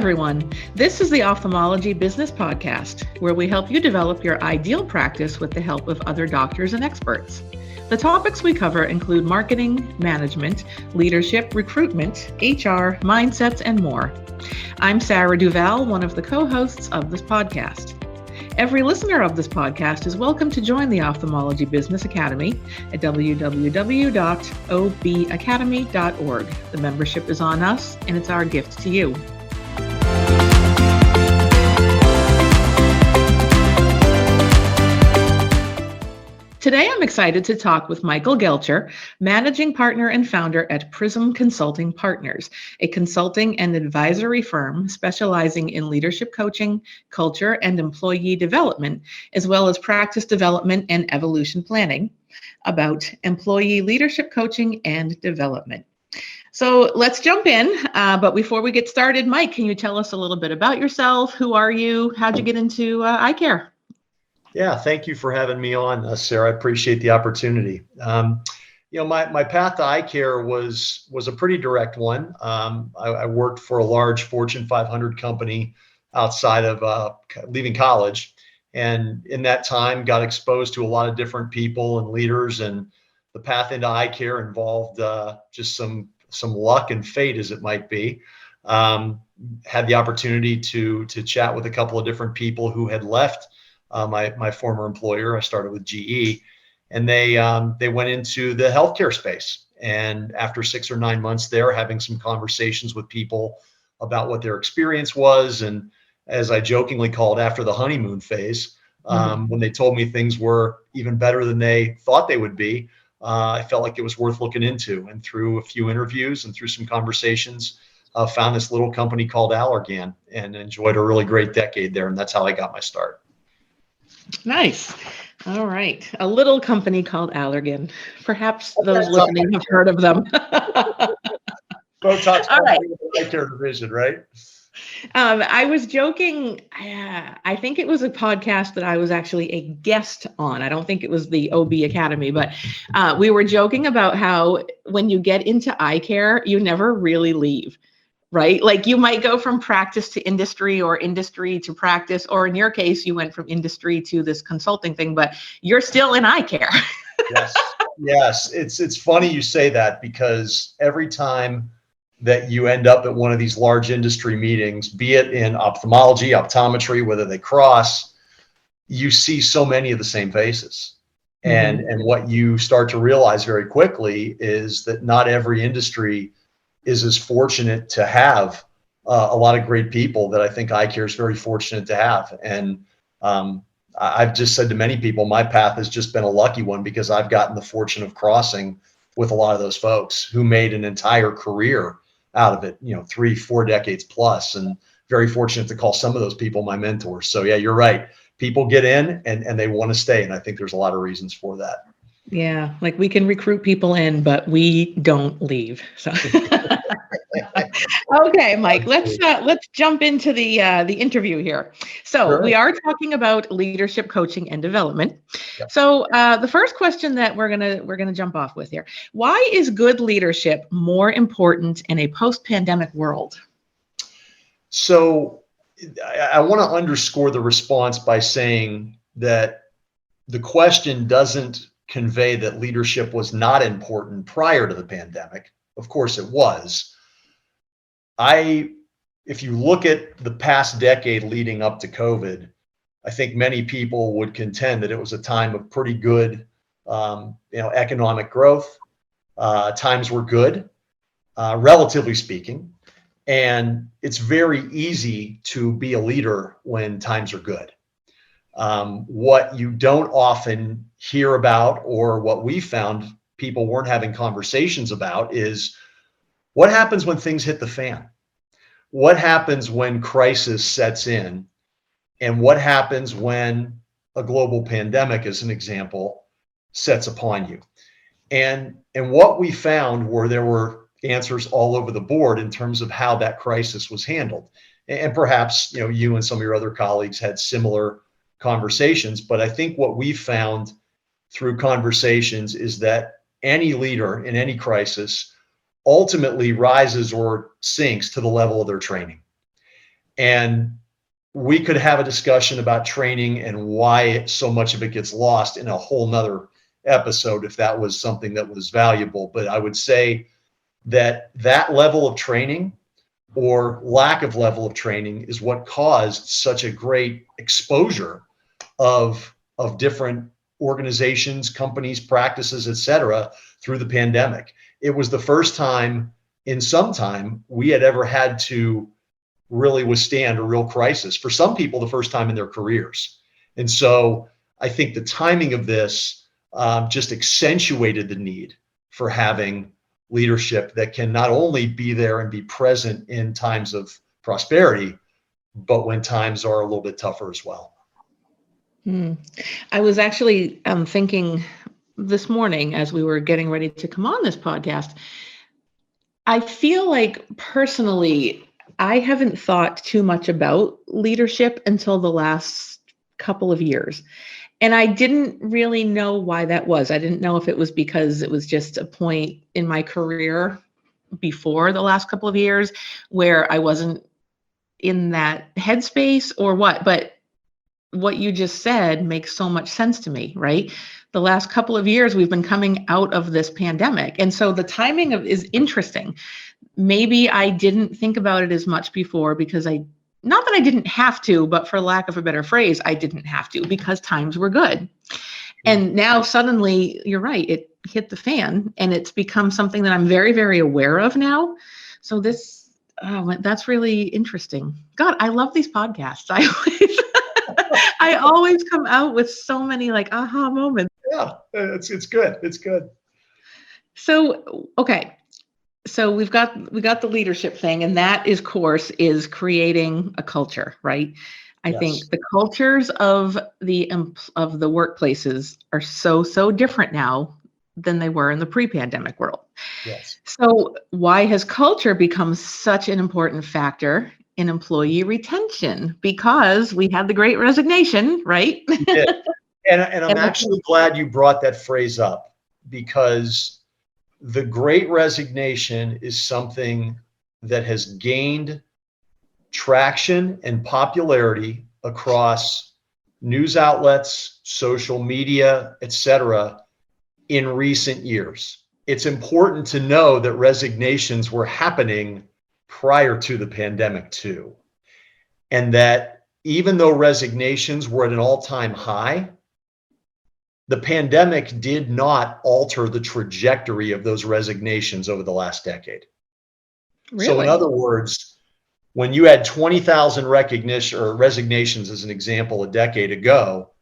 everyone. This is the Ophthalmology Business Podcast, where we help you develop your ideal practice with the help of other doctors and experts. The topics we cover include marketing, management, leadership, recruitment, HR, mindsets, and more. I'm Sarah Duval, one of the co-hosts of this podcast. Every listener of this podcast is welcome to join the Ophthalmology Business Academy at www.obacademy.org. The membership is on us, and it's our gift to you. Today, I'm excited to talk with Michael Guelcher, managing partner and founder at Prism Consulting Partners, a consulting and advisory firm specializing in leadership coaching, culture, and employee development, as well as practice development and evolution planning about employee leadership coaching and development. So let's jump in. But before we get started, Mike, can you tell us a little bit about yourself? Who are you? How'd you get into eye care? Yeah, thank you for having me on, Sarah. I appreciate the opportunity. My path to eye care was a pretty direct one. I worked for a large Fortune 500 company outside of leaving college, and in that time got exposed to a lot of different people and leaders. And the path into eye care involved just some luck and fate, as it might be. Had the opportunity to chat with a couple of different people who had left my former employer. I started with GE, and they went into the healthcare space. And after 6 or 9 months there, having some conversations with people about what their experience was, and as I jokingly called, after the honeymoon phase, when they told me things were even better than they thought they would be, I felt like it was worth looking into. And through a few interviews and through some conversations, found this little company called Allergan and enjoyed a really great decade there. And that's how I got my start. Nice. All right. A little company called Allergan. Perhaps those listening have heard of them. Botox. All right. Eye care division, right? I was joking. I think it was a podcast that I was actually a guest on. I don't think it was the OB Academy, but we were joking about how when you get into eye care, you never really leave. Right? Like you might go from practice to industry or industry to practice, or in your case, you went from industry to this consulting thing, but you're still in eye care. Yes. It's funny you say that, because every time that you end up at one of these large industry meetings, be it in ophthalmology, optometry, whether they cross, you see so many of the same faces. And what you start to realize very quickly is that not every industry is as fortunate to have a lot of great people that I think eye care is very fortunate to have. And I've just said to many people, my path has just been a lucky one, because I've gotten the fortune of crossing with a lot of those folks who made an entire career out of it, 3-4 decades plus, and very fortunate to call some of those people my mentors. So yeah, you're right. People get in and they want to stay. And I think there's a lot of reasons for that. Yeah, like we can recruit people in, but we don't leave. So, okay, Mike, let's jump into the interview here. So Sure. We are talking about leadership coaching and development. Yep. So the first question that we're gonna jump off with here: why is good leadership more important in a post-pandemic world? So I want to underscore the response by saying that the question doesn't convey that leadership was not important prior to the pandemic. Of course it was. If you look at the past decade leading up to COVID, I think many people would contend that it was a time of pretty good, economic growth. Times were good, relatively speaking. And it's very easy to be a leader when times are good. What you don't often hear about, or what we found people weren't having conversations about, is what happens when things hit the fan? What happens when crisis sets in? And what happens when a global pandemic, as an example, sets upon you? And what we found were there were answers all over the board in terms of how that crisis was handled. And perhaps, you and some of your other colleagues had similar conversations, but I think what we found through conversations is that any leader in any crisis ultimately rises or sinks to the level of their training. And we could have a discussion about training and why so much of it gets lost in a whole nother episode if that was something that was valuable. But I would say that level of training or lack of level of training is what caused such a great exposure of different organizations, companies, practices, et cetera, through the pandemic. It was the first time in some time we had ever had to really withstand a real crisis. For some people, the first time in their careers. And so I think the timing of this just accentuated the need for having leadership that can not only be there and be present in times of prosperity, but when times are a little bit tougher as well. I was actually thinking this morning as we were getting ready to come on this podcast, I feel like personally, I haven't thought too much about leadership until the last couple of years. And I didn't really know why that was. I didn't know if it was because it was just a point in my career before the last couple of years where I wasn't in that headspace or what. But what you just said makes so much sense to me, right? The last couple of years, we've been coming out of this pandemic. And so the timing is interesting. Maybe I didn't think about it as much before because not that I didn't have to, but for lack of a better phrase, I didn't have to because times were good. And now suddenly, you're right, it hit the fan and it's become something that I'm very, very aware of now. So that's really interesting. God, I love these podcasts. I always come out with so many like aha moments. Yeah, it's good. It's good. So, okay. So we got the leadership thing, and that is creating a culture, right? I think the cultures of the workplaces are so different now than they were in the pre-pandemic world. Yes. So why has culture become such an important factor in employee retention? Because we had the Great Resignation, right? Yeah. And I'm actually glad you brought that phrase up, because the Great Resignation is something that has gained traction and popularity across news outlets, social media, et cetera, in recent years. It's important to know that resignations were happening prior to the pandemic too. And that even though resignations were at an all-time high, the pandemic did not alter the trajectory of those resignations over the last decade. Really? So in other words, when you had 20,000 resignations as an example a decade ago,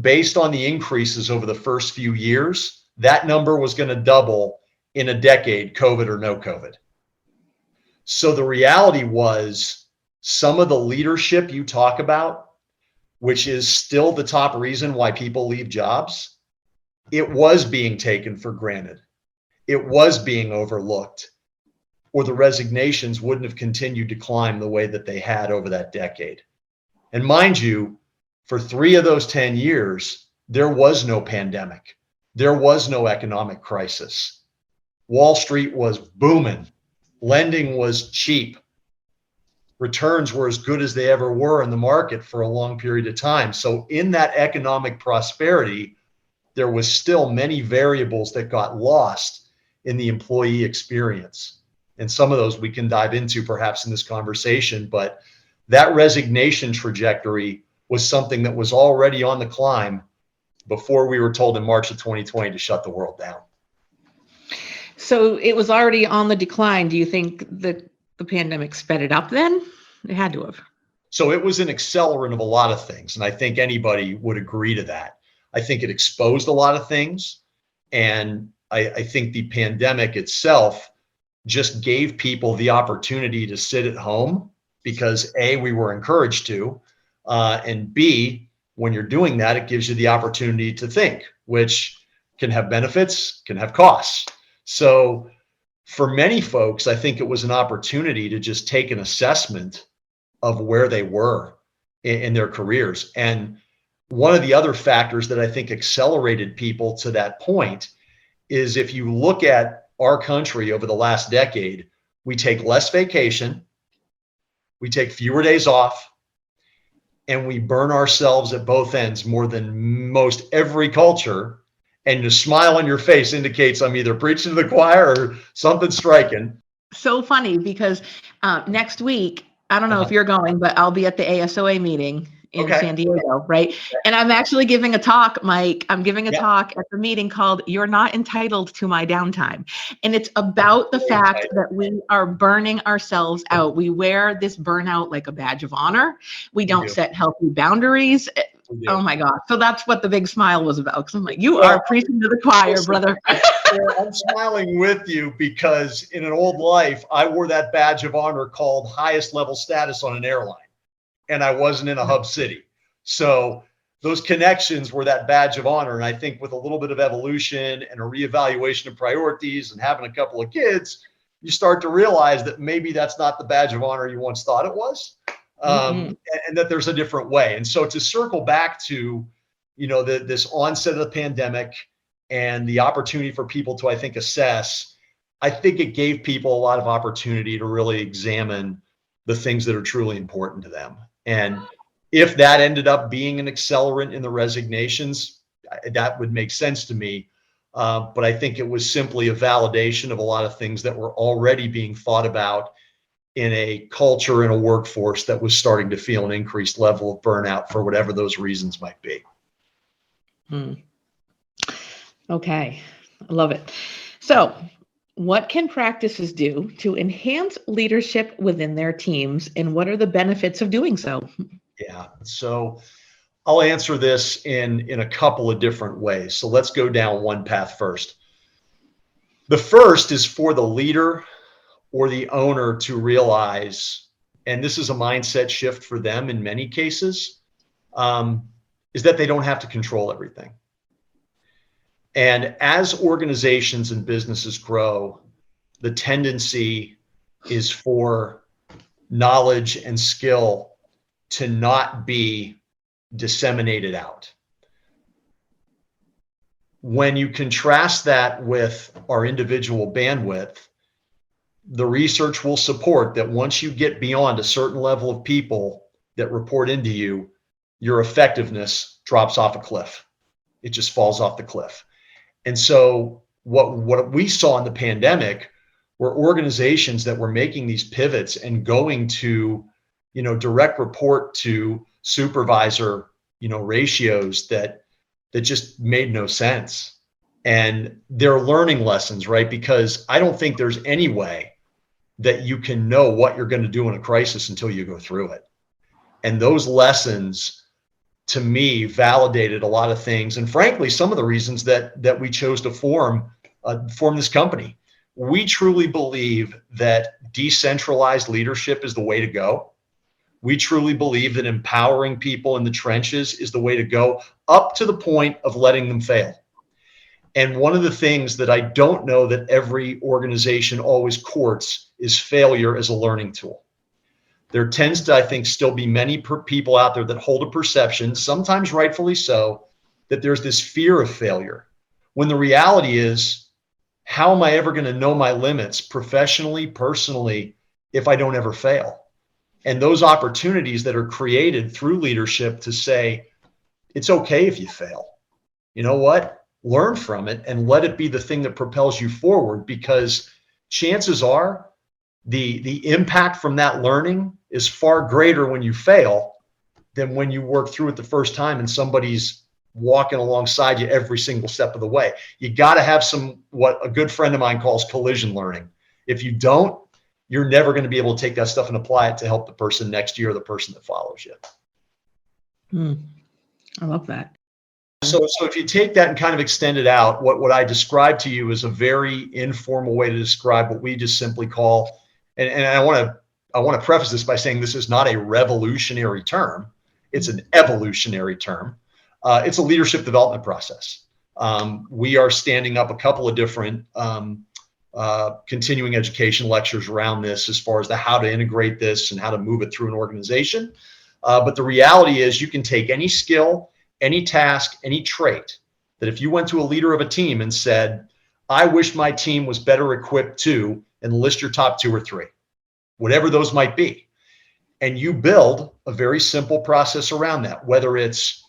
based on the increases over the first few years, that number was going to double in a decade, COVID or no COVID. So the reality was some of the leadership you talk about, which is still the top reason why people leave jobs, it was being taken for granted. It was being overlooked, or the resignations wouldn't have continued to climb the way that they had over that decade. And mind you, for 3 of those 10 years, there was no pandemic. There was no economic crisis. Wall Street was booming. Lending was cheap. Returns were as good as they ever were in the market for a long period of time. So in that economic prosperity, there was still many variables that got lost in the employee experience. And some of those we can dive into perhaps in this conversation, but that resignation trajectory was something that was already on the climb before we were told in March of 2020 to shut the world down. So it was already on the decline. Do you think that the pandemic sped it up then? It had to have. So it was an accelerant of a lot of things. And I think anybody would agree to that. I think it exposed a lot of things. And I think the pandemic itself just gave people the opportunity to sit at home because A, we were encouraged to, and B, when you're doing that, it gives you the opportunity to think, which can have benefits, can have costs. So for many folks, I think it was an opportunity to just take an assessment of where they were in their careers. And one of the other factors that I think accelerated people to that point is if you look at our country over the last decade, we take less vacation, we take fewer days off, and we burn ourselves at both ends more than most every culture. And the smile on your face indicates I'm either preaching to the choir or something striking. So funny because next week, I don't know if you're going, but I'll be at the ASOA meeting in San Diego, right? And I'm actually giving a talk, Mike. I'm giving a talk at the meeting called "You're Not Entitled to My Downtime." And it's about the fact that we are burning ourselves out. We wear this burnout like a badge of honor. We don't set healthy boundaries. Oh my God. So that's what the big smile was about. Because I'm like, you are preaching to the choir, brother. I'm smiling with you because in an old life, I wore that badge of honor called highest level status on an airline. And I wasn't in a hub city. So those connections were that badge of honor. And I think with a little bit of evolution and a reevaluation of priorities and having a couple of kids, you start to realize that maybe that's not the badge of honor you once thought it was. And that there's a different way. And so to circle back to, this onset of the pandemic and the opportunity for people to, I think, assess, I think it gave people a lot of opportunity to really examine the things that are truly important to them. And if that ended up being an accelerant in the resignations, that would make sense to me. But I think it was simply a validation of a lot of things that were already being thought about in a culture and a workforce that was starting to feel an increased level of burnout for whatever those reasons might be. Okay, I love it. So, what can practices do to enhance leadership within their teams, and what are the benefits of doing so? Yeah, so I'll answer this in a couple of different ways. So let's go down one path first. The first is for the leader or the owner to realize, and this is a mindset shift for them in many cases, is that they don't have to control everything. And as organizations and businesses grow, the tendency is for knowledge and skill to not be disseminated out. When you contrast that with our individual bandwidth, the research will support that once you get beyond a certain level of people that report into you, your effectiveness drops off a cliff. It just falls off the cliff. And so what we saw in the pandemic were organizations that were making these pivots and going to, direct report to supervisor, ratios that just made no sense. And they're learning lessons, right? Because I don't think there's any way that you can know what you're going to do in a crisis until you go through it. And those lessons, to me, validated a lot of things. And frankly, some of the reasons that we chose to form this company. We truly believe that decentralized leadership is the way to go. We truly believe that empowering people in the trenches is the way to go, up to the point of letting them fail. And one of the things that I don't know that every organization always courts is failure as a learning tool. There tends to, I think, still be many people out there that hold a perception, sometimes rightfully so, that there's this fear of failure. When the reality is, how am I ever going to know my limits professionally, personally, if I don't ever fail? And those opportunities that are created through leadership to say, it's okay if you fail. You know what? Learn from it and let it be the thing that propels you forward, because chances are the impact from that learning is far greater when you fail than when you work through it the first time and somebody's walking alongside you every single step of the way. You got to have what a good friend of mine calls collision learning. If you don't, you're never going to be able to take that stuff and apply it to help the person next to you or the person that follows you. I love that. So if you take that and kind of extend it out, what I described to you is a very informal way to describe what we just simply call, and I want to preface this by saying this is not a revolutionary term. It's an evolutionary term. It's a leadership development process. We are standing up a couple of different continuing education lectures around this as far as how to integrate this and how to move it through an organization. But the reality is you can take any skill, any task, any trait that if you went to a leader of a team and said, I wish my team was better equipped to, and list your top 2 or 3, whatever those might be. And you build a very simple process around that, whether it's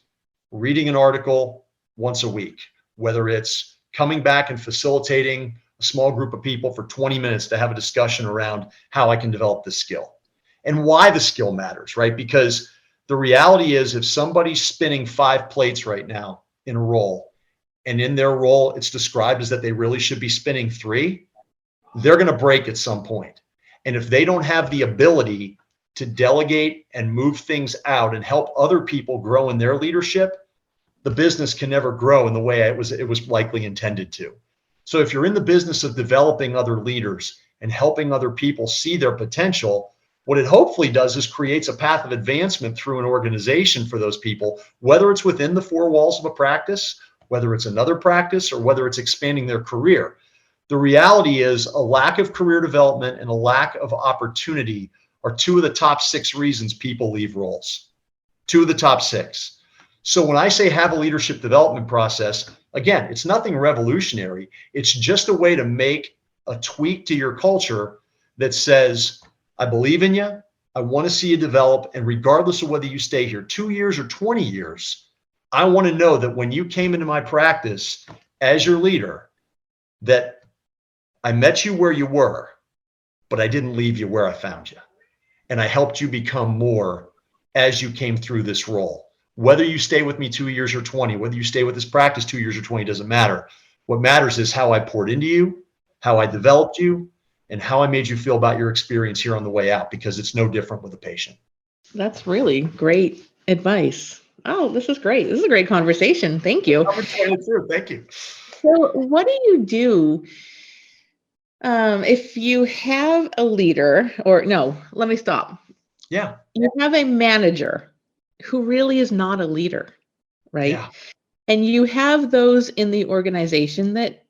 reading an article once a week, whether it's coming back and facilitating a small group of people for 20 minutes to have a discussion around how I can develop this skill and why the skill matters, right? Because the reality is, if somebody's spinning 5 plates right now in a role, and in their role it's described as that they really should be spinning 3, they're going to break at some point. And if they don't have the ability to delegate and move things out and help other people grow in their leadership, the business can never grow in the way it was likely intended to. So if you're in the business of developing other leaders and helping other people see their potential, what it hopefully does is creates a path of advancement through an organization for those people, whether it's within the 4 walls of a practice, whether it's another practice, or whether it's expanding their career. The reality is, a lack of career development and a lack of opportunity are 2 of the top 6 reasons people leave roles. 2 of the top 6. So when I say have a leadership development process, again, it's nothing revolutionary. It's just a way to make a tweak to your culture that says, I believe in you, I want to see you develop, and regardless of whether you stay here 2 years or 20 years, I want to know that when you came into my practice as your leader, that I met you where you were, but I didn't leave you where I found you. And I helped you become more as you came through this role. Whether you stay with me 2 years or 20, whether you stay with this practice 2 years or 20, doesn't matter. What matters is how I poured into you, how I developed you, and how I made you feel about your experience here on the way out, because it's no different with a patient. That's really great advice. Oh, this is great. This is a great conversation. Thank you. Thank you. So what do you do if you have a leader, or no, let me stop. Yeah. You have a manager who really is not a leader, right? Yeah. And you have those in the organization that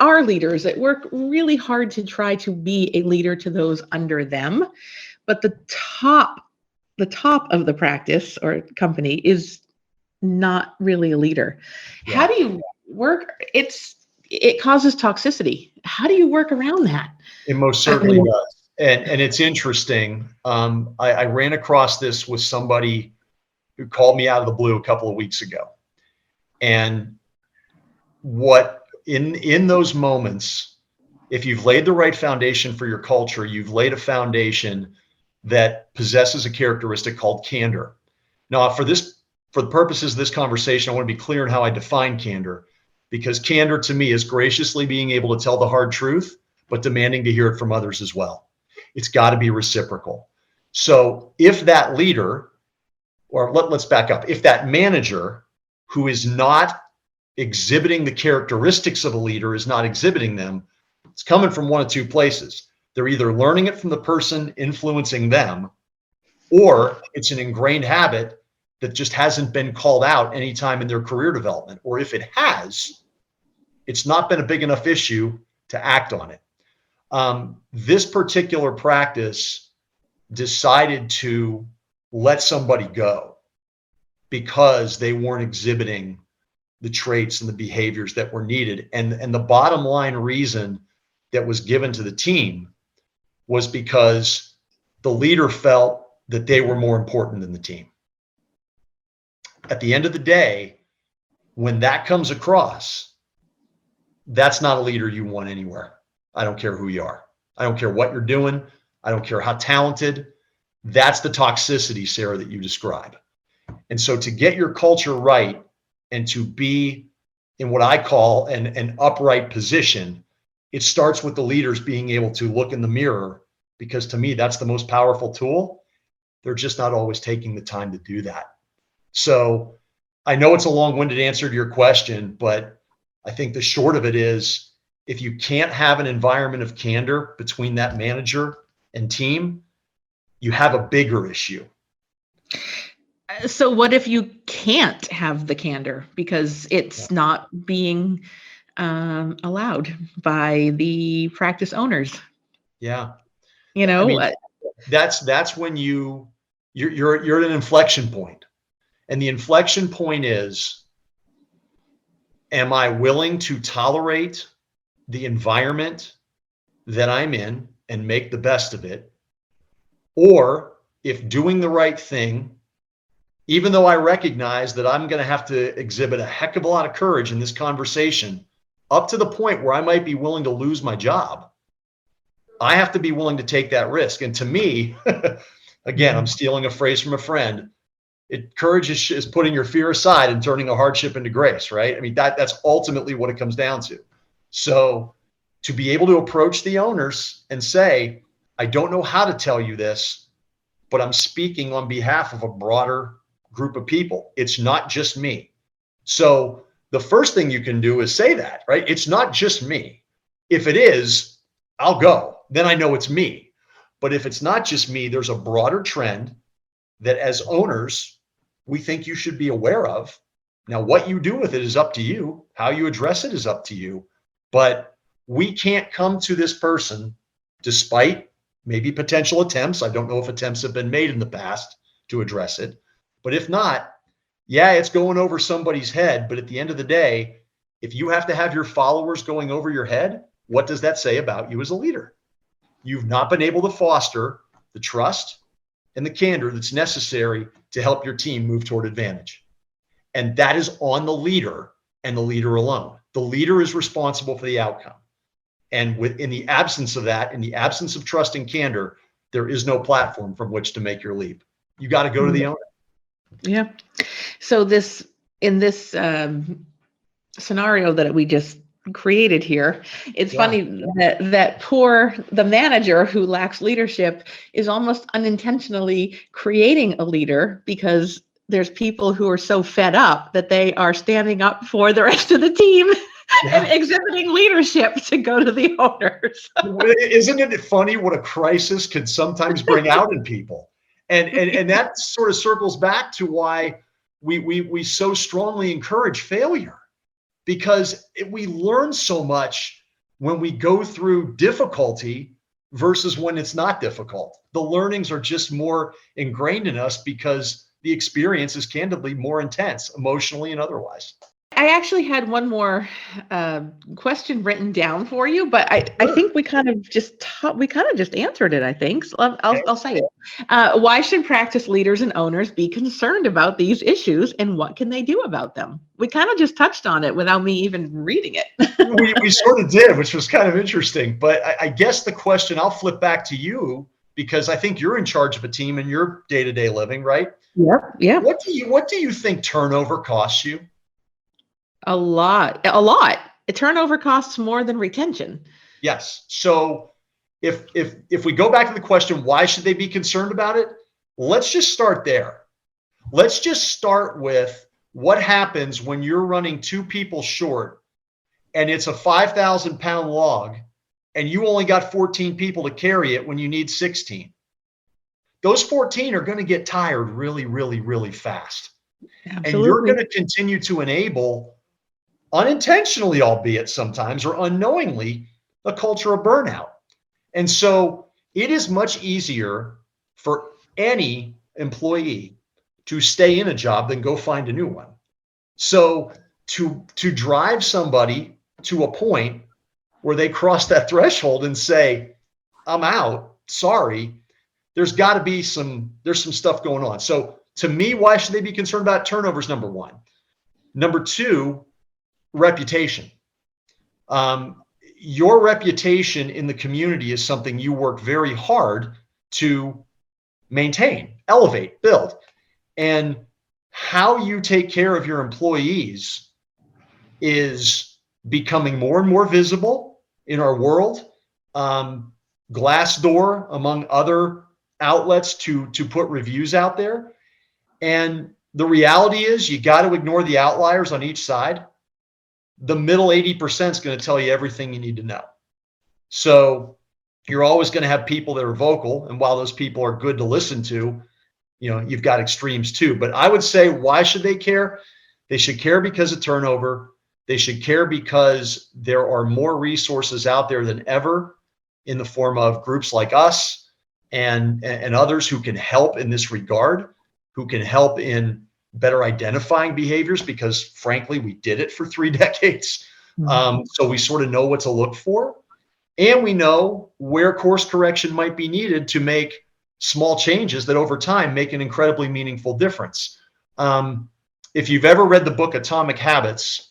are leaders, that work really hard to try to be a leader to those under them, but the top of the practice or company is not really a leader. Yeah. How do you work? It causes toxicity. How do you work around that? It most certainly does. And it's interesting. I ran across this with somebody who called me out of the blue a couple of weeks ago. And what in those moments, if you've laid the right foundation for your culture, you've laid a foundation that possesses a characteristic called candor. Now, for the purposes of this conversation, I want to be clear on how I define candor, because candor to me is graciously being able to tell the hard truth, but demanding to hear it from others as well. It's got to be reciprocal. So if that leader, or let's back up, if that manager who is not exhibiting the characteristics of a leader is not exhibiting them, it's coming from one of 2 places. They're either learning it from the person influencing them, or it's an ingrained habit that just hasn't been called out any time in their career development. Or if it has, it's not been a big enough issue to act on it. This particular practice decided to let somebody go because they weren't exhibiting the traits and the behaviors that were needed. And the bottom line reason that was given to the team was because the leader felt that they were more important than the team. At the end of the day, when that comes across, that's not a leader you want anywhere. I don't care who you are. I don't care what you're doing. I don't care how talented. That's the toxicity, Sarah, that you describe. And so to get your culture right and to be in what I call an upright position, it starts with the leaders being able to look in the mirror, because to me, that's the most powerful tool. They're just not always taking the time to do that. So I know it's a long-winded answer to your question, but I think the short of it is, if you can't have an environment of candor between that manager and team, you have a bigger issue. So what if you can't have the candor because it's not being allowed by the practice owners? Yeah. You know, I mean, that's when you're at an inflection point. And the inflection point is, am I willing to tolerate the environment that I'm in and make the best of it? Or if doing the right thing, even though I recognize that I'm going to have to exhibit a heck of a lot of courage in this conversation, up to the point where I might be willing to lose my job, I have to be willing to take that risk. And to me, again, I'm stealing a phrase from a friend. Courage is putting your fear aside and turning a hardship into grace, right? I mean, that's ultimately what it comes down to. So to be able to approach the owners and say, I don't know how to tell you this, but I'm speaking on behalf of a broader group of people. It's not just me. So the first thing you can do is say that, right? It's not just me. If it is, I'll go. Then I know it's me. But if it's not just me, there's a broader trend that as owners, we think you should be aware of. Now, what you do with it is up to you. How you address it is up to you. But we can't come to this person, despite maybe potential attempts. I don't know if attempts have been made in the past to address it. But if not, yeah, it's going over somebody's head. But at the end of the day, if you have to have your followers going over your head, what does that say about you as a leader? You've not been able to foster the trust and the candor that's necessary to help your team move toward advantage. And that is on the leader and the leader alone. The leader is responsible for the outcome. And in the absence of that, in the absence of trust and candor, there is no platform from which to make your leap. You got to go to the owner. Yeah. So in this scenario that we just created here, it's funny that the manager who lacks leadership is almost unintentionally creating a leader, because there's people who are so fed up that they are standing up for the rest of the team and exhibiting leadership to go to the owners. Isn't it funny what a crisis could sometimes bring out in people? And that sort of circles back to why we so strongly encourage failure, because we learn so much when we go through difficulty versus when it's not difficult. The learnings are just more ingrained in us because the experience is candidly more intense, emotionally and otherwise. I actually had one more question written down for you, but I think we kind of just answered it, I think. So I'll say it. Why should practice leaders and owners be concerned about these issues, and what can they do about them? We kind of just touched on it without me even reading it. we sort of did, which was kind of interesting. But I guess the question, I'll flip back to you, because I think you're in charge of a team in your day-to-day living, right? Yeah. What do you think turnover costs you? A lot. Turnover costs more than retention. Yes. So if we go back to the question, why should they be concerned about it? Let's just start there. Let's just start with what happens when you're running two people short and it's a 5,000-pound log and you only got 14 people to carry it when you need 16. Those 14 are going to get tired really, really, really fast. Absolutely. And you're going to continue to enable, unintentionally, albeit sometimes, or unknowingly, a culture of burnout. And so it is much easier for any employee to stay in a job than go find a new one. So to drive somebody to a point where they cross that threshold and say, I'm out, sorry, there's got to be some stuff going on. So to me, why should they be concerned about turnovers? Number one. Number two, reputation. Your reputation in the community is something you work very hard to maintain, elevate, build. And how you take care of your employees is becoming more and more visible in our world. Glassdoor, among other outlets to put reviews out there. And the reality is you got to ignore the outliers on each side. The middle 80% is going to tell you everything you need to know. So you're always going to have people that are vocal. And while those people are good to listen to, you've got extremes too. But I would say, why should they care? They should care because of turnover. They should care because there are more resources out there than ever in the form of groups like us and others who can help in this regard, who can help in better identifying behaviors, because frankly, we did it for 3 decades. So we sort of know what to look for. And we know where course correction might be needed to make small changes that over time make an incredibly meaningful difference. If you've ever read the book Atomic Habits,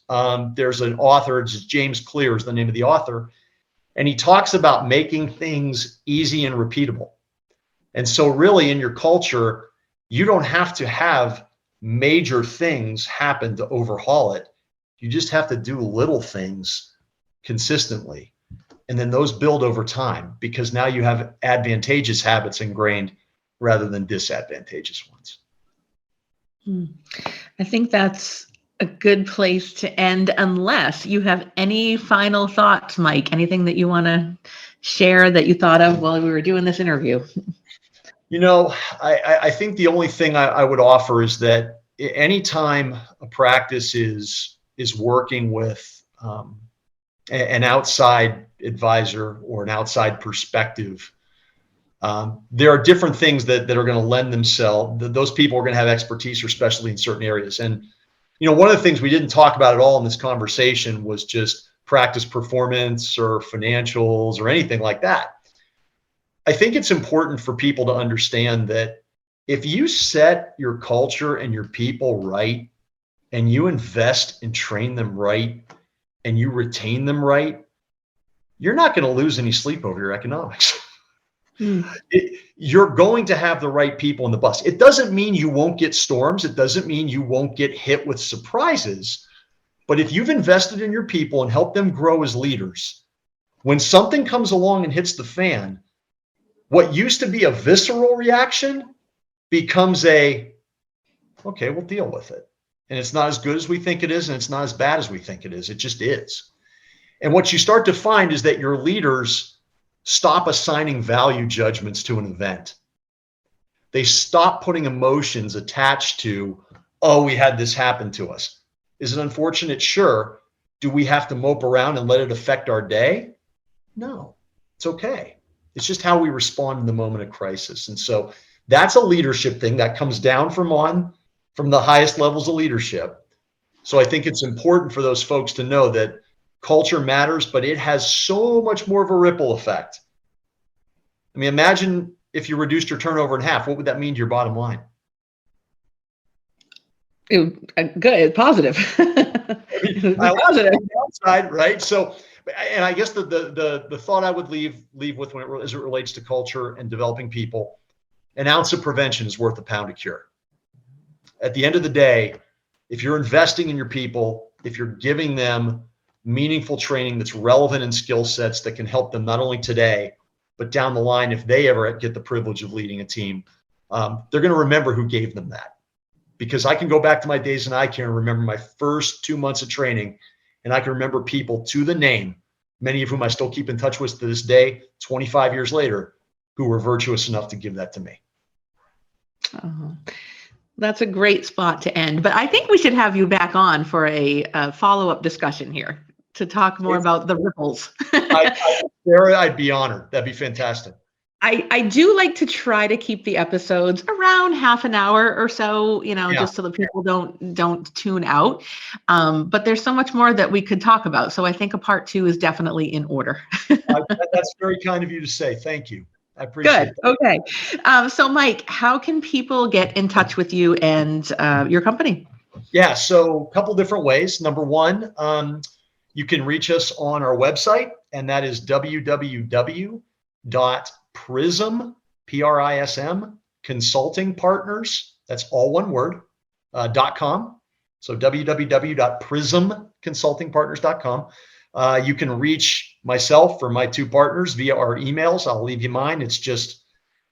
there's an author, it's James Clear is the name of the author, and he talks about making things easy and repeatable. And so really in your culture, you don't have to have major things happen to overhaul it. You just have to do little things consistently. And then those build over time because now you have advantageous habits ingrained rather than disadvantageous ones. I think that's a good place to end, unless you have any final thoughts, Mike, anything that you want to share that you thought of while we were doing this interview. I think the only thing I would offer is that anytime a practice is working with an outside advisor or an outside perspective, there are different things that are going to lend themselves. Those people are going to have expertise or specialty in certain areas. And, one of the things we didn't talk about at all in this conversation was just practice performance or financials or anything like that. I think it's important for people to understand that if you set your culture and your people right, and you invest and train them right, and you retain them right, you're not going to lose any sleep over your economics. You're going to have the right people in the bus. It doesn't mean you won't get storms. It doesn't mean you won't get hit with surprises. But if you've invested in your people and helped them grow as leaders, when something comes along and hits the fan, what used to be a visceral reaction becomes okay, we'll deal with it. And it's not as good as we think it is, and it's not as bad as we think it is. It just is. And what you start to find is that your leaders stop assigning value judgments to an event. They stop putting emotions attached to, we had this happen to us. Is it unfortunate? Sure. Do we have to mope around and let it affect our day? No, it's okay. It's just how we respond in the moment of crisis. And so that's a leadership thing that comes down from the highest levels of leadership. So I think it's important for those folks to know that culture matters, but it has so much more of a ripple effect. I mean, imagine if you reduced your turnover in half, what would that mean to your bottom line? Good, positive. Positive outside, right? So, and I guess the thought I would leave with as it relates to culture and developing people, an ounce of prevention is worth a pound of cure. At the end of the day, if you're investing in your people, if you're giving them meaningful training that's relevant in skill sets that can help them not only today, but down the line, if they ever get the privilege of leading a team, they're going to remember who gave them that. Because I can go back to my days in eye care and remember my first 2 months of training, and I can remember people to the name, many of whom I still keep in touch with to this day, 25 years later, who were virtuous enough to give that to me. That's a great spot to end. But I think we should have you back on for a follow-up discussion here to talk more about the ripples. Sarah, I'd be honored. That'd be fantastic. I do like to try to keep the episodes around half an hour or so, just so that people don't tune out. But there's so much more that we could talk about. So I think a part 2 is definitely in order. That's very kind of you to say. Thank you. I appreciate it. Good. Okay. So Mike, how can people get in touch with you and your company? Yeah. So a couple different ways. Number one, you can reach us on our website, and that is www.prism, Prism, Consulting Partners, that's all one word, .com. So www.prismconsultingpartners.com. You can reach myself or my 2 partners via our emails. I'll leave you mine. It's just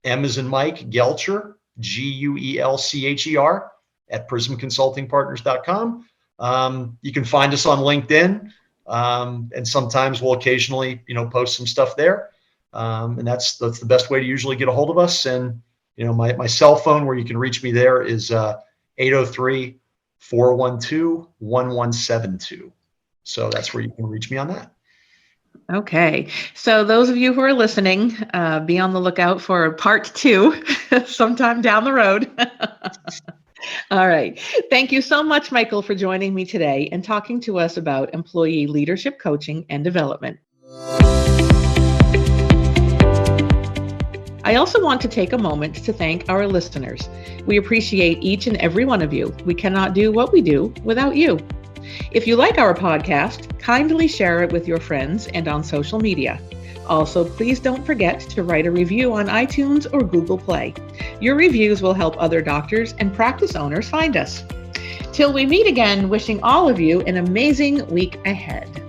M as in Mike, Guelcher, Guelcher, at prismconsultingpartners.com. You can find us on LinkedIn. And sometimes we'll occasionally, post some stuff there. And that's the best way to usually get a hold of us. And, my cell phone where you can reach me there is 803-412-1172. So that's where you can reach me on that. Okay. So those of you who are listening, be on the lookout for part 2 sometime down the road. All right. Thank you so much, Michael, for joining me today and talking to us about employee leadership coaching and development. I also want to take a moment to thank our listeners. We appreciate each and every one of you. We cannot do what we do without you. If you like our podcast, kindly share it with your friends and on social media. Also, please don't forget to write a review on iTunes or Google Play. Your reviews will help other doctors and practice owners find us. Till we meet again, wishing all of you an amazing week ahead.